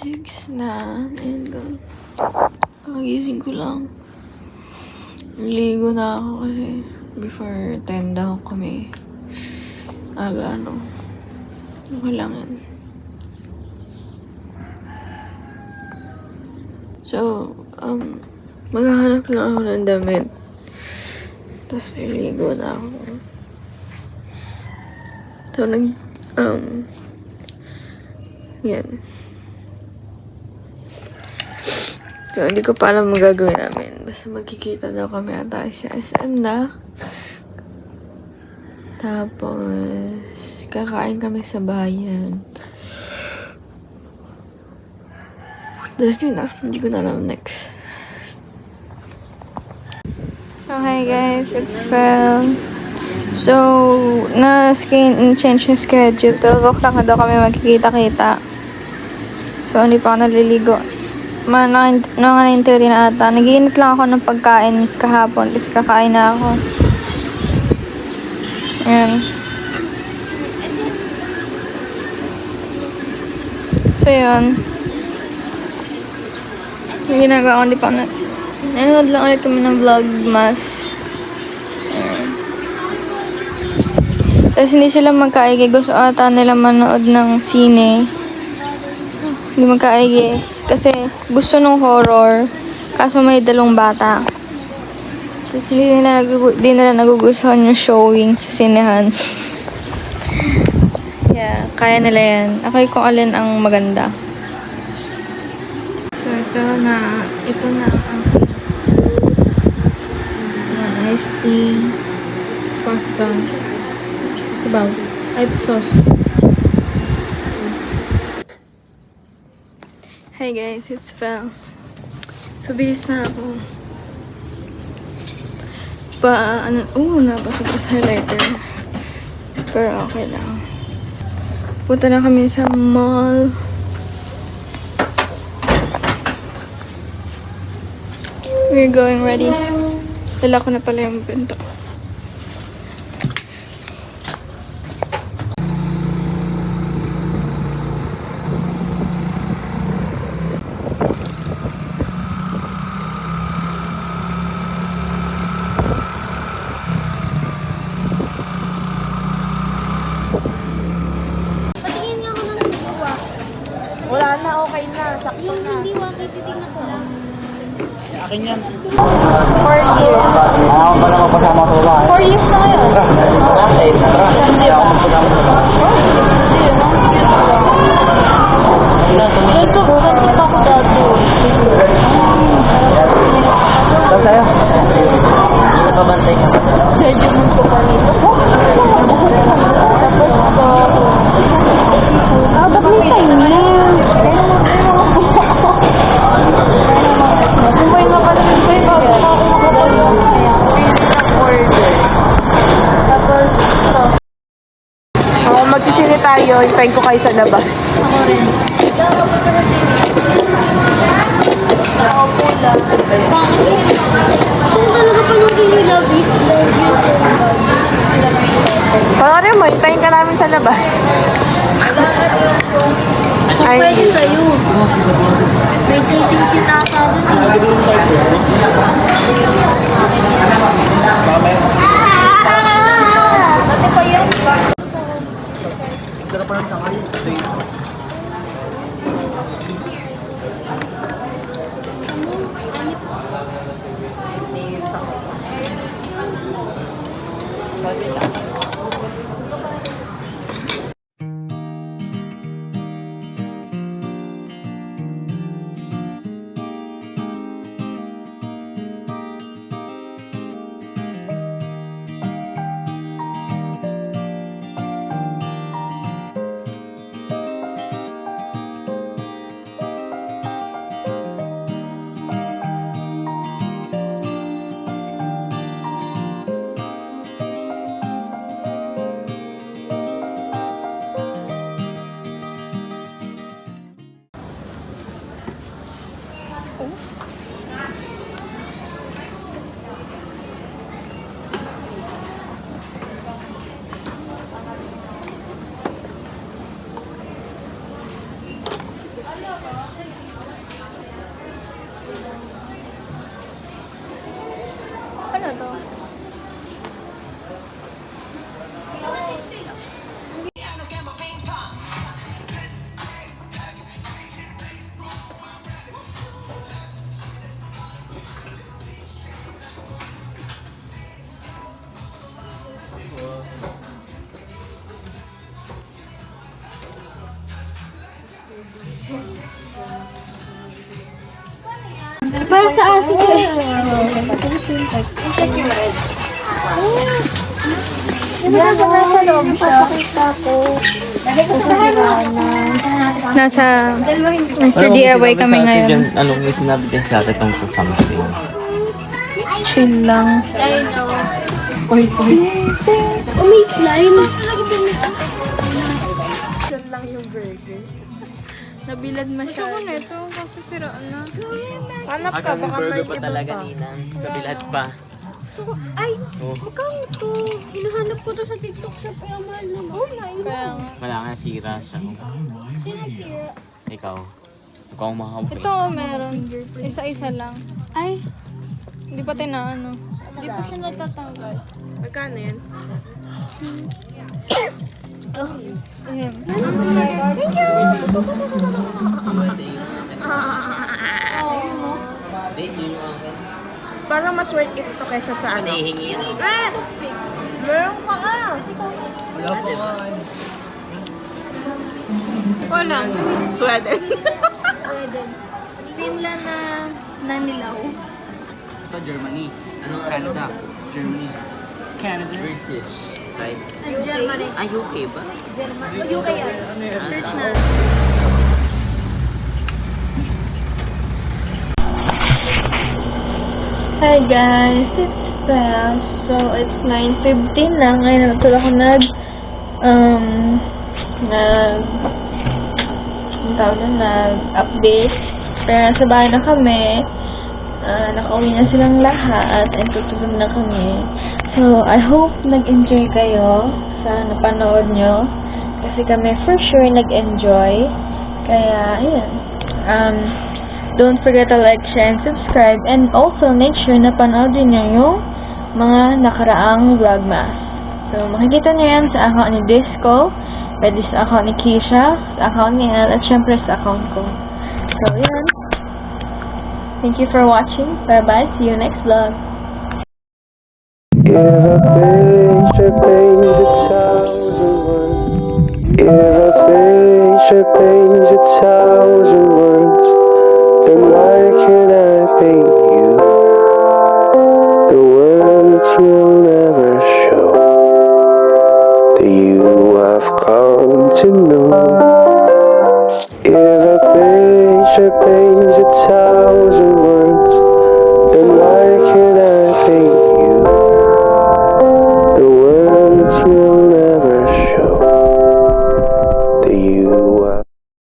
6 na. Ayun ko. Kagising ko lang. Ligo na ako kasi before 10 daw kami. Aga okay lang yan. So, maghahanap lang ako ng damit. Tapos liligo na ako. So, yan. So, hindi ko pa alam magagawin namin. Basta magkikita daw kami ata sa SM na. Tapos, kakain kami sa bayan. Tapos yun na. Hindi ko na alam next. Okay guys, it's Fel. So, change yung schedule. 12 o'clock na daw kami magkikita-kita. So, hindi pa ako naliligo. Mga 9:30 na ata. Nag-iinit lang ako ng pagkain kahapon. Tapos kakain na ako. Ayan. So, yun. Yung ginagawa ko, hindi pa na. Nanood lang ulit kami ng vlogmas. Tapos hindi sila magkaigi. Gusto ata nila manood ng sine. Hindi magkaigi. Kasi gusto nung horror. Kaso may dalawang bata. Tapos hindi nila nagugustuhan yung showing sa sinehan. Yeah, kaya nila yan. Ako kung alin ang maganda. So ito na ang iced tea, pasta, sabaw, ay sauce. Hey guys, it's Fel. So bihis na ako. Napasok ko sa highlighter. Pero okay lang. Punta na kami sa mall. We're going ready. Dala ko na pala yung bento. Patingin nga ako ng hiwa. Wala na, okay na. Sakto Yung na. hindi wa, titignan ko lang. Akin yan. 4 years. Ako pala magpasama ko ba? 4 years na ngayon. Hindi ako magpasama ko ba? Ito, ganito ako dati. Saan tayo? Hindi na pabantay ka. Medyo munto pa nito. Tapos ito. Ba't may tayo na? Kumain mo ka lang ito. Bago ako makabalo. Tapos ito. Ako magsisini tayo, hintayin ko kayo sa labas. Ako rin. Ako pula. Bakit? Saan talaga panoodin yung Love It? Pangarin mo, hintayin ka namin sa labas. Kung pwede sa'yo. May chasing si Tata doon Dati pa yan. Sarap pa lang sa kayo. to. Para sa asin ko. Sino ba nasa loob siya? Papakita ko. Nasa Mr. DIY kami ngayon. Anong may sinabi din sa atin tungkol sa something? Chill lang. I know. May slime. Nabilad masyado. Gusto ko nito kasi siraan na. Hanap ka, Hanggang baka burger may pa iba talaga, pa. Ninang. Kabilat pa. Ay, Oh. magkano to? Hinahanap ko to sa TikTok shop. Kaya mahal naman. Oh, Kaya nga. Wala nga, sira siya. Sino nagsira? Ikaw. Ikaw ang mahawak. Ito meron. Isa-isa lang. Ay, Hindi pa tinaano. Hindi pa siya natatanggal. Magkano yan? Ayan. thank you. Parang mas worth it to kaysa sa ano. Hihingi yan. Meron ka ah. Hindi ko alam. Sweden. Sweden. Finland na nanilaw. Ito, Germany. Ano Canada. Germany. Canada. British. Right? Germany. Ah, UK ba? Germany. UK yan. Search na. Hi guys, it's Belle. So, it's 9:15 na. Ngayon natulog ako nag-update. Pero nasa bahay na kami. Nakauwi na silang lahat and tutulog na kami. So, I hope nag-enjoy kayo sa napanood nyo. Kasi kami for sure nag-enjoy. Kaya, ayan. Don't forget to like, share, and subscribe. And also, make sure na panoodin nyo yung mga nakaraang vlogmas. So, makikita nyo yan sa account ni Disco, pwede sa account ni Keisha, sa account ni Elle, at syempre sa account ko. So, yan. Thank you for watching. Bye-bye. See you next vlog. If a picture paints a thousand words, if a picture paints a thousand words, then why can't I paint you? The words will never show the you I've come to know. If a picture paints